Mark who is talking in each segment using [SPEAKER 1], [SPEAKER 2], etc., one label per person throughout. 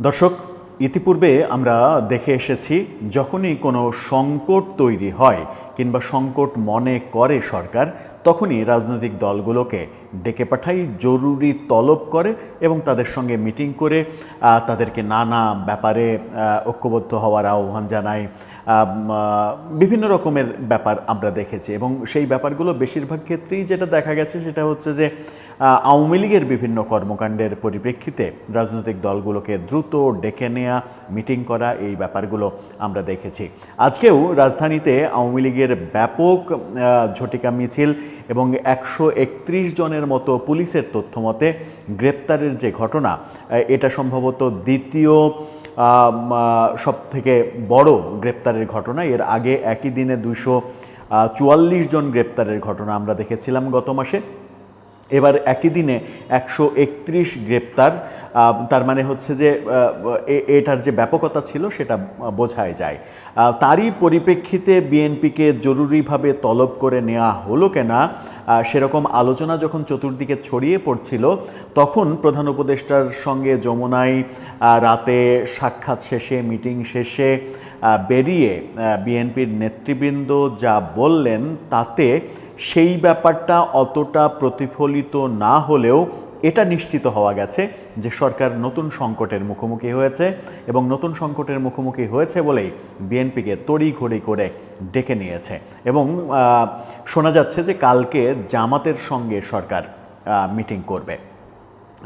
[SPEAKER 1] দর্শক, ইতিপূর্বে আমরা দেখে এসেছি যখনই কোনো সংকট তৈরি হয় কিংবা সংকট মনে করে সরকার, তখনই রাজনৈতিক দলগুলোকে ডেকে পাঠাই, জরুরি তলব করে এবং তাদের সঙ্গে মিটিং করে তাদেরকে নানা ব্যাপারে ঐক্যবদ্ধ হওয়ার আহ্বান জানায়। বিভিন্ন রকমের ব্যাপার আমরা দেখেছি এবং সেই ব্যাপারগুলো বেশিরভাগ ক্ষেত্রেই যেটা দেখা গেছে সেটা হচ্ছে যে আওয়ামী লীগের বিভিন্ন কর্মকাণ্ডের পরিপ্রেক্ষিতে রাজনৈতিক দলগুলোকে দ্রুত ডেকে নেওয়া, মিটিং করা, এই ব্যাপারগুলো আমরা দেখেছি। আজকেও রাজধানীতে আওয়ামী লীগের ব্যাপক ঝটিকা মিছিল এবং 131 জনের মতো পুলিশের তথ্যমতে গ্রেপ্তারের যে ঘটনা, এটা সম্ভবত দ্বিতীয় সবথেকে বড় গ্রেপ্তারের ঘটনা। এর আগে একই দিনে 244 জন গ্রেপ্তারের ঘটনা আমরা দেখেছিলাম গত মাসে। এবার একই দিনে 131 গ্রেপ্তার, তার মানে হচ্ছে যে এটার যে ব্যাপকতা ছিল সেটা বোঝাই যায়। তারই পরিপ্রেক্ষিতে বিএনপিকে জরুরিভাবে তলব করে নেওয়া হলো কেনা, সেরকম আলোচনা যখন চতুর্দিকে ছড়িয়ে পড়ছিল, তখন প্রধান উপদেষ্টার সঙ্গে যমুনায় রাতে সাক্ষাৎ শেষে, মিটিং শেষে বেরিয়ে বিএনপির নেতৃবৃন্দ যা বললেন, তাতে সেই ব্যাপারটা অতটা প্রতিফলিত না হলেও এটা নিশ্চিত হওয়া গেছে যে সরকার নতুন সংকটের মুখোমুখি হয়েছে এবং নতুন সংকটের মুখোমুখি হয়েছে বলেই বিএনপিকে তড়িঘড়ি করে ডেকে নিয়েছে। এবং শোনা যাচ্ছে যে কালকে জামাতের সঙ্গে সরকার মিটিং করবে।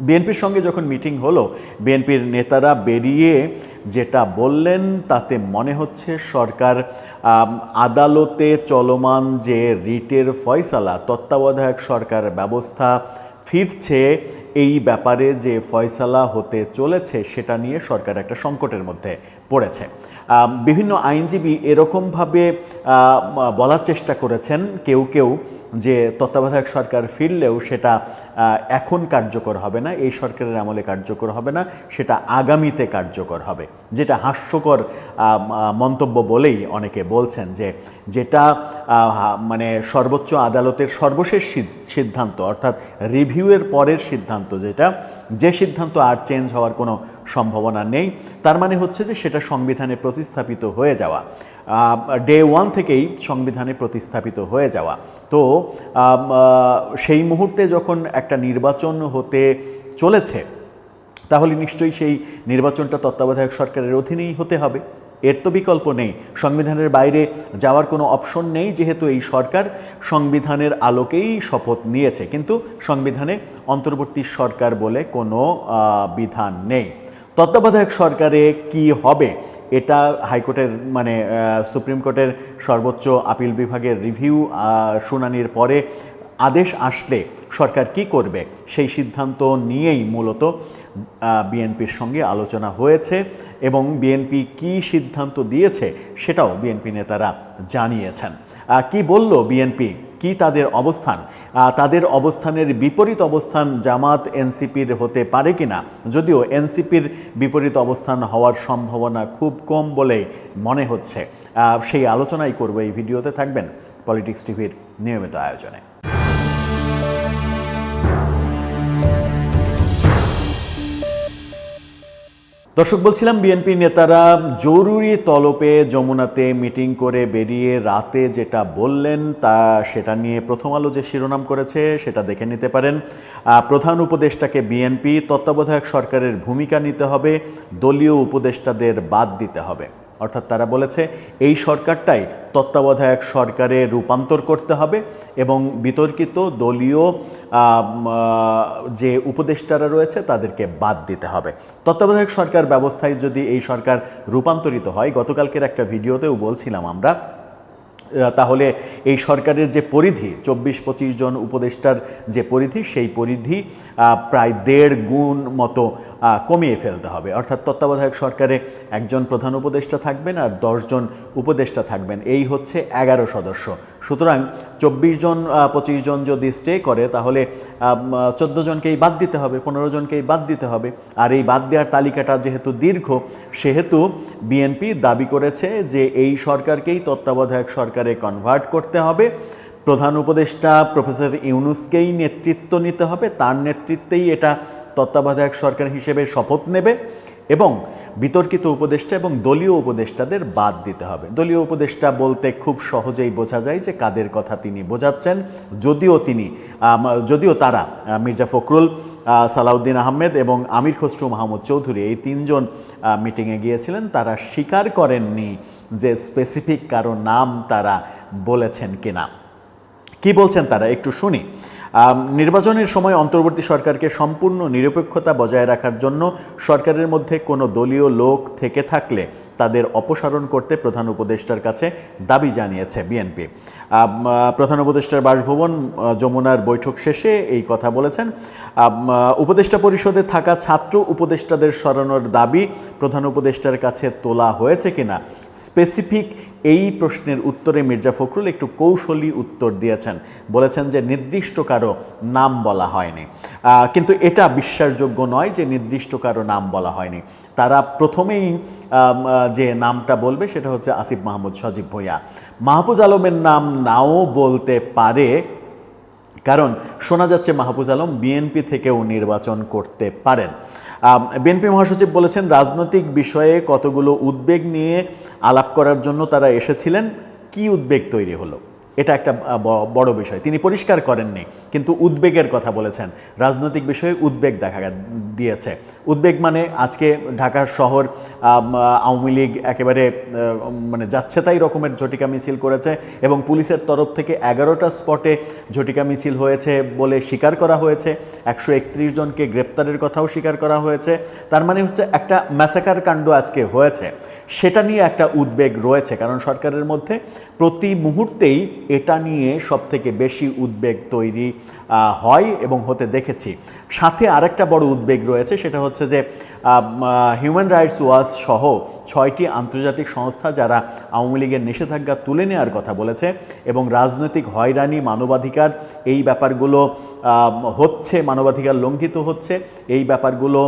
[SPEAKER 1] বিএনপির সঙ্গে যখন মিটিং হলো, বিএনপির নেতারা বেরিয়ে যেটা বললেন তাতে মনে হচ্ছে সরকার আদালতে চলমান যে রিটের ফয়সালা, তত্ত্বাবধায়ক সরকার ব্যবস্থা ফিরছে, এই ব্যাপারে যে ফয়সালা হতে চলেছে সেটা নিয়ে সরকার একটা সংকটের মধ্যে পড়েছে। বিভিন্ন আইনজীবী এরকমভাবে বলার চেষ্টা করেছেন কেউ কেউ যে তত্ত্বাবধায়ক সরকার ফিরলেও সেটা এখন কার্যকর হবে না, এই সরকারের আমলে কার্যকর হবে না, সেটা আগামীতে কার্যকর হবে। যেটা হাস্যকর মন্তব্য বলেই অনেকে বলছেন যে যেটা মানে সর্বোচ্চ আদালতের সর্বশেষ সিদ্ধান্ত, অর্থাৎ রিভিউয়ের পরের সিদ্ধান্ত, যে সিদ্ধান্ত আর চেঞ্জ হওয়ার কোনো সম্ভাবনা নেই, তার মানে হচ্ছে যে সেটা সংবিধানে প্রতিস্থাপিত হয়ে যাওয়া, ডে ওয়ান থেকেই সংবিধানে প্রতিস্থাপিত হয়ে যাওয়া। তো সেই মুহূর্তে যখন একটা নির্বাচন হতে চলেছে, তাহলে নিশ্চয়ই সেই নির্বাচনটা তত্ত্বাবধায়ক সরকারের অধীনেই হতে হবে, এর তো বিকল্প নেই। সংবিধানের বাইরে যাওয়ার কোনো অপশন নেই, যেহেতু এই সরকার সংবিধানের আলোকেই শপথ নিয়েছে। কিন্তু সংবিধানে অন্তর্বর্তী সরকার বলে কোনো বিধান নেই। তত্ত্বাবধায়ক সরকারে কি হবে, এটা হাইকোর্টের মানে সুপ্রিম কোর্টের সর্বোচ্চ আপিল বিভাগের রিভিউ শুনানির পরে আদেশ আসলে সরকার কি করবে সেই সিদ্ধান্ত নিয়েই মূলত বিএনপির সঙ্গে আলোচনা হয়েছে এবং বিএনপি কি সিদ্ধান্ত দিয়েছে সেটাও বিএনপি নেতারা জানিয়েছেন। কি বলল বিএনপি, কি তাদের অবস্থান, তাদের অবস্থানের বিপরীত অবস্থান জামাত এনসিপির হতে পারে কিনা, যদিও এনসিপির বিপরীত অবস্থান হওয়ার সম্ভাবনা খুব কম বলে মনে হচ্ছে। সেই আলোচনাই করব এই ভিডিওতে। থাকবেন পলিটিক্স টিভির নিয়মিত আয়োজনে। দর্শক, বলছিলাম বিএনপি নেতারা জরুরি তলবে যমুনাতে মিটিং করে বেরিয়ে রাতে যেটা বললেন সেটা নিয়ে প্রথম আলো যে শিরোনাম করেছে সেটা দেখে নিতে পারেন। প্রধান উপদেষ্টাকে বিএনপি, তত্ত্বাবধায়ক সরকারের ভূমিকা নিতে হবে, দলীয় উপদেষ্টাদের বাদ দিতে হবে। অর্থাৎ তারা বলেছে এই সরকারটাই তত্ত্বাবধায়ক সরকারে রূপান্তর করতে হবে এবং বিতর্কিত দলীয় যে উপদেষ্টারা রয়েছে তাদেরকে বাদ দিতে হবে। তত্ত্বাবধায়ক সরকার ব্যবস্থায় যদি এই সরকার রূপান্তরিত হয়, গতকালকের একটা ভিডিওতেও বলছিলাম আমরা, তাহলে এই সরকারের যে পরিধি 24-25 জন উপদেষ্টার যে পরিধি, সেই পরিধি প্রায় 1.5 গুণ মতো কমিয়ে ফেলতে হবে। অর্থাৎ তত্ত্বাবধায়ক সরকারে একজন প্রধান উপদেষ্টা থাকবেন আর 10 জন উপদেষ্টা থাকবেন, এই হচ্ছে 11 সদস্য। সুতরাং 24 জন 25 জন যদি স্টে করে তাহলে 14 জনকেই বাদ দিতে হবে, 15 জনকেই বাদ দিতে হবে। আর এই বাদ দেওয়ার তালিকাটা যেহেতু দীর্ঘ, সেহেতু বিএনপি দাবি করেছে যে এই সরকারকেই তত্ত্বাবধায়ক সরকারে কনভার্ট করতে হবে। প্রধান উপদেষ্টা প্রফেসর ইউনূসকেই নেতৃত্ব নিতে হবে, তার নেতৃত্বেই এটা তত্ত্বাবধায়ক সরকার হিসেবে শপথ নেবে এবং বিতর্কিত উপদেষ্টা এবং দলীয় উপদেষ্টাদের বাদ দিতে হবে। দলীয় উপদেষ্টা বলতে খুব সহজেই বোঝা যায় যে কাদের কথা তিনি বোঝাচ্ছেন, যদিও তারা মির্জা ফখরুল, সালাউদ্দিন আহমেদ এবং আমির খসরু মাহমুদ চৌধুরী এই তিনজন মিটিংয়ে গিয়েছিলেন, তারা স্বীকার করেননি যে স্পেসিফিক কারো নাম তারা বলেছেন কিনা। কি বলছেন তারা একটু শুনি। নির্বাচনের সময় অন্তর্বর্তী সরকারকে সম্পূর্ণ নিরপেক্ষতা বজায় রাখার জন্য সরকারের মধ্যে কোনো দলীয় লোক থেকে থাকলে তাদের অপসারণ করতে প্রধান উপদেষ্টার কাছে দাবি জানিয়েছে বিএনপি। প্রধান উপদেষ্টার বাসভবন যমুনার বৈঠক শেষে এই কথা বলেছেন। উপদেষ্টা পরিষদে থাকা ছাত্র উপদেষ্টাদের সরানোর দাবি প্রধান উপদেষ্টার কাছে তোলা হয়েছে কিনা স্পেসিফিক এই প্রশ্নের উত্তরে মির্জা ফখরুল একটু কৌশলী উত্তর দিয়েছেন। বলেছেন যে নির্দিষ্ট কারো নাম বলা হয়নি, কিন্তু এটা বিশ্বাসযোগ্য নয় যে নির্দিষ্ট কারো নাম বলা হয়নি। তারা প্রথমেই যে নামটা বলবে সেটা হচ্ছে আসিফ মাহমুদ সজীব ভূঁইয়া। মাহফুজ আলমের নাম নাও বলতে পারে, কারণ শোনা যাচ্ছে মাহফুজ আলম বিএনপি থেকেও নির্বাচন করতে পারেন। বিএনপি মহাসচিব বলেছেন রাজনৈতিক বিষয়ে কতগুলো উদ্বেগ নিয়ে আলাপ করার জন্য তারা এসেছিলেন। কি উদ্বেগ তৈরি হলো, এটা একটা বড় বিষয়। তিনি পরিষ্কার করেননি, কিন্তু উদ্বেগের কথা বলেছেন। রাজনৈতিক বিষয়ে উদ্বেগ দেখা দিয়েছে। উদ্বেগ মানে আজকে ঢাকা শহর আওয়ামী লীগ একেবারে মানে যাচ্ছে তাই রকমের ঝটিকা মিছিল করেছে এবং পুলিশের তরফ থেকে 11টা স্পটে ঝটিকা মিছিল হয়েছে বলে স্বীকার করা হয়েছে। 131 জনকে গ্রেপ্তারের কথাও স্বীকার করা হয়েছে। তার মানে হচ্ছে একটা ম্যাসাকার কাণ্ড আজকে হয়েছে, সেটা নিয়ে একটা উদ্বেগ রয়েছে। কারণ সরকারের মধ্যে প্রতি মুহূর্তেই এটা নিয়ে সবথেকে বেশি উদ্বেগ তৈরি হয় এবং হতে দেখেছি। সাথে আরেকটা বড় উদ্বেগ রয়েছে, সেটা হচ্ছে যে হিউম্যান রাইটস ওয়াচ সহ 6টি আন্তর্জাতিক সংস্থা যারা আওয়ামী লীগের নিষেধাজ্ঞা তুলে নেওয়ার কথা বলেছে এবং রাজনৈতিক হয়রানি, মানবাধিকার এই ব্যাপারগুলো হচ্ছে, মানবাধিকার লঙ্ঘিত হচ্ছে, এই ব্যাপারগুলো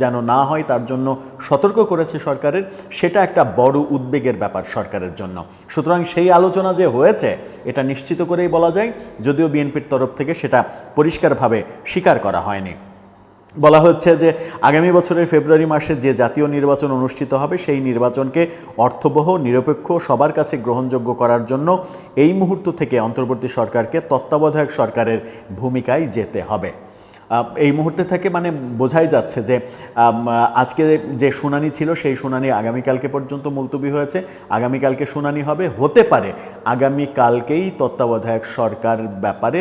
[SPEAKER 1] যেন না হয় তার জন্য সতর্ক করেছে সরকারের। সেটা একটা বড় উদ্বেগের ব্যাপার সরকারের জন্য। সুতরাং সেই আলোচনা যে হয়েছে এটা নিশ্চিত করেই বলা যায়, যদিও বিএনপির তরফ থেকে সেটা পরিষ্কারভাবে স্বীকার করা হয়নি। বলা হচ্ছে যে আগামী বছরের ফেব্রুয়ারি মাসে যে জাতীয় নির্বাচন অনুষ্ঠিত হবে সেই নির্বাচনকে অর্থবহ, নিরপেক্ষ, সবার কাছে গ্রহণযোগ্য করার জন্য এই মুহূর্ত থেকে অন্তর্বর্তী সরকারকে তত্ত্বাবধায়ক সরকারের ভূমিকায় যেতে হবে। এই মুহূর্তে থেকে মানে বোঝাই যাচ্ছে যে আজকে যে শুনানি ছিল সেই শুনানি আগামীকালকে পর্যন্ত মুলতবি হয়েছে। আগামীকালকে শুনানি হবে, হতে পারে আগামীকালকেই তত্ত্বাবধায়ক সরকার ব্যাপারে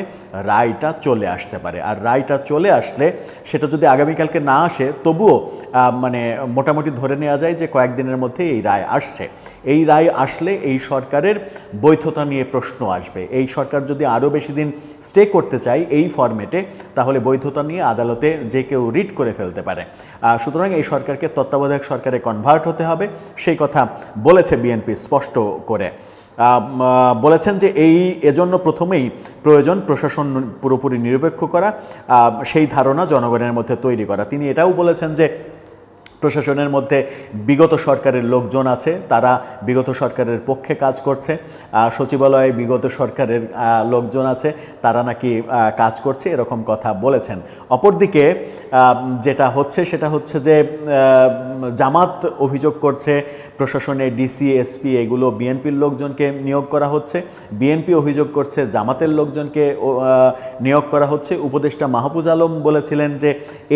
[SPEAKER 1] রায়টা চলে আসতে পারে। আর রায়টা চলে আসলে সেটা যদি আগামীকালকে না আসে তবুও মানে মোটামুটি ধরে নেওয়া যায় যে কয়েকদিনের মধ্যে এই রায় আসছে। এই রায় আসলে এই সরকারের বৈধতা নিয়ে প্রশ্ন আসবে। এই সরকার যদি আরও বেশি দিন স্টে করতে চায় এই ফরম্যাটে, তাহলে বৈধতা নিয়ে আদালতে যে কেউ রিট করে ফেলতে পারে। সুতরাং এই সরকারকে তত্ত্বাবধায়ক সরকারে কনভার্ট হতে হবে, সেই কথা বলেছে বিএনপি স্পষ্ট করে। বলেছেন যে এজন্য প্রথমেই প্রয়োজন প্রশাসন পুরোপুরি নিরপেক্ষ করা, সেই ধারণা জনগণের মধ্যে তৈরি করা। তিনি এটাও বলেছেন যে প্রশাসনের মধ্যে বিগত সরকারের লোকজন আছে, তারা বিগত সরকারের পক্ষে কাজ করছে। সচিবালয়ে বিগত সরকারের লোকজন আছে, তারা নাকি কাজ করছে, এরকম কথা বলেছেন। অপরদিকে যেটা হচ্ছে সেটা হচ্ছে যে জামাত অভিযোগ করছে প্রশাসনে ডিসি, এসপি এগুলো বিএনপির লোকজনকে নিয়োগ করা হচ্ছে। বিএনপি অভিযোগ করছে জামাতের লোকজনকে নিয়োগ করা হচ্ছে। উপদেষ্টা মাহফুজ আলম বলেছিলেন যে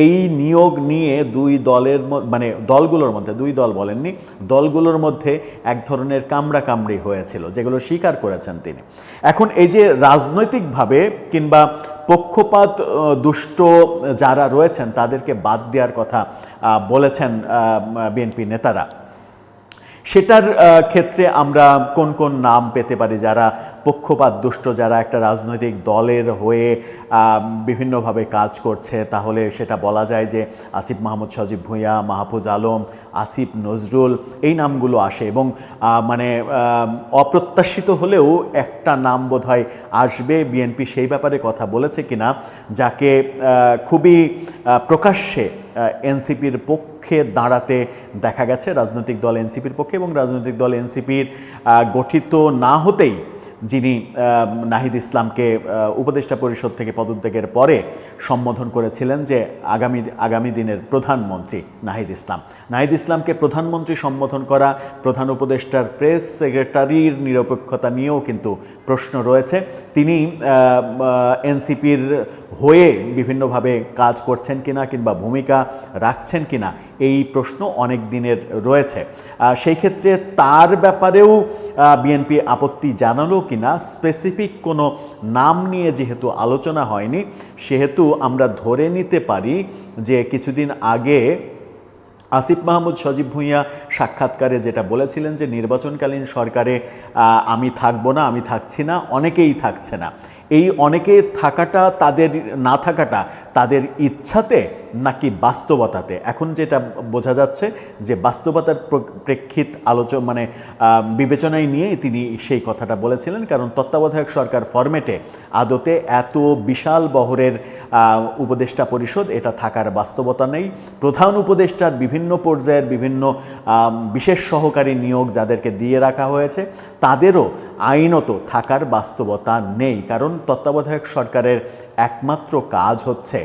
[SPEAKER 1] এই নিয়োগ নিয়ে দুই দলের মানে দলগুলোর মধ্যে, দুই দল বলেননি, দলগুলোর মধ্যে এক ধরনের কামড়াকামড়ি হয়েছিল, যেগুলো স্বীকার করেছেন তিনি। এখন এই যে রাজনৈতিকভাবে কিংবা পক্ষপাত দুষ্ট যারা রয়েছেন তাদেরকে বাদ দেওয়ার কথা বলেছেন বিএনপি নেতারা, সেটার ক্ষেত্রে আমরা কোন কোন নাম পেতে পারি যারা পক্ষপাত দুষ্ট, যারা একটা রাজনৈতিক দলের হয়ে বিভিন্নভাবে কাজ করছে? তাহলে সেটা বলা যায় যে আসিফ মাহমুদ সজীব ভূঁইয়া, মাহফুজ আলম, আসিফ নজরুল এই নামগুলো আসে এবং মানে অপ্রত্যাশিত হলেও একটা নাম বোধহয় আসবে। বিএনপি সেই ব্যাপারে কথা বলেছে কিনা, যাকে খুবই প্রকাশ্যে এনসিপির পক্ষে দাঁড়াতে দেখা গেছে, রাজনৈতিক দল এনসিপির পক্ষে, এবং রাজনৈতিক দল এনসিপির গঠিত না হতেই যিনি নাহিদ ইসলামকে উপদেষ্টা পরিষদ থেকে পদত্যাগের পরে সম্বোধন করেছিলেন যে আগামী দিনের প্রধানমন্ত্রী নাহিদ ইসলাম। নাহিদ ইসলামকে প্রধানমন্ত্রী সম্বোধন করা, প্রধান উপদেষ্টার প্রেস সেক্রেটারির নিরপেক্ষতা নিয়েও কিন্তু প্রশ্ন রয়েছে। তিনি এনসিপির হয়ে বিভিন্নভাবে কাজ করছেন কিনা কিংবা ভূমিকা রাখছেন কিনা এই প্রশ্ন অনেক দিনের রয়েছে। সেই ক্ষেত্রে তার ব্যাপারেও বিএনপি আপত্তি জানালো কিনা স্পেসিফিক কোনো নাম নিয়ে যেহেতু আলোচনা হয়নি, সেহেতু আমরা ধরে নিতে পারি যে কিছুদিন আগে আসিফ মাহমুদ সজীব ভুঁইয়া সাক্ষাৎকারে যেটা বলেছিলেন যে নির্বাচনকালীন সরকারে আমি থাকবো না, আমি থাকছি না, অনেকেই থাকছে না, এই অনেকে থাকাটা তাদের না থাকাটা তাদের ইচ্ছাতে নাকি বাস্তবতাতে, এখন যেটা বোঝা যাচ্ছে যে বাস্তবতার প্রেক্ষিত বিবেচনায় নিয়েই তিনি সেই কথাটা বলেছিলেন। কারণ তত্ত্বাবধায়ক সরকার ফরম্যাটে আদতে এত বিশাল বহরের উপদেষ্টা পরিষদ এটা থাকার বাস্তবতা নেই। প্রধান উপদেষ্টার বিভিন্ন পর্যায়ের বিভিন্ন বিশেষ সহকারী নিয়োগ যাদেরকে দিয়ে রাখা হয়েছে তাদেরও আইনত থাকার বাস্তবতা নেই। কারণ তত্ত্বাবধায়ক সরকারের একমাত্র কাজ হচ্ছে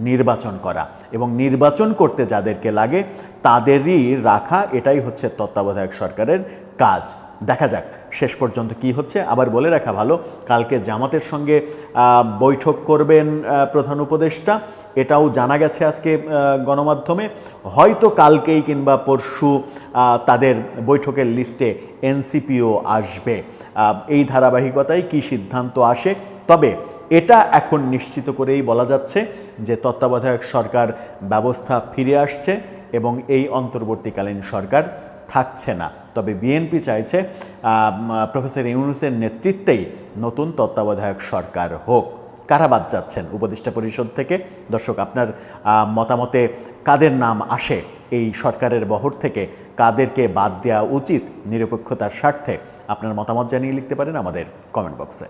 [SPEAKER 1] নির্বাচন করা, এবং নির্বাচন করতে যাদেরকে লাগে তাদেরই রাখা, এটাই হচ্ছে তত্ত্বাবধায়ক সরকারের কাজ। দেখা যাক শেষ পর্যন্ত কি হচ্ছে। আবার বলে রাখা ভালো, কালকে জামাতের সঙ্গে বৈঠক করবেন প্রধান উপদেষ্টা, এটাও জানা গেছে আজকে গণমাধ্যমে। হয়তো কালকেই কিংবা পরশু তাদের বৈঠকের লিস্টে এনসিপিও আসবে। এই ধারাবাহিকতায় কি সিদ্ধান্ত আসে, তবে এটা এখন নিশ্চিত করেই বলা যাচ্ছে যে তত্ত্বাবধায়ক সরকার ব্যবস্থা ফিরে আসছে এবং এই অন্তর্বর্তীকালীন সরকার থাকছে না। তবে বিএনপি চাইছে প্রফেসর ইউনূসের নেতৃত্বেই নতুন তত্ত্বাবধায়ক সরকার হোক। কারা বাদ যাচ্ছেন উপদেষ্টা পরিষদ থেকে? দর্শক, আপনার মতামতে কাদের নাম আসে এই সরকারের বহর থেকে, কাদেরকে বাদ দেওয়া উচিত নিরপেক্ষতার স্বার্থে? আপনার মতামত জানিয়ে লিখতে পারেন আমাদের কমেন্ট বক্সে।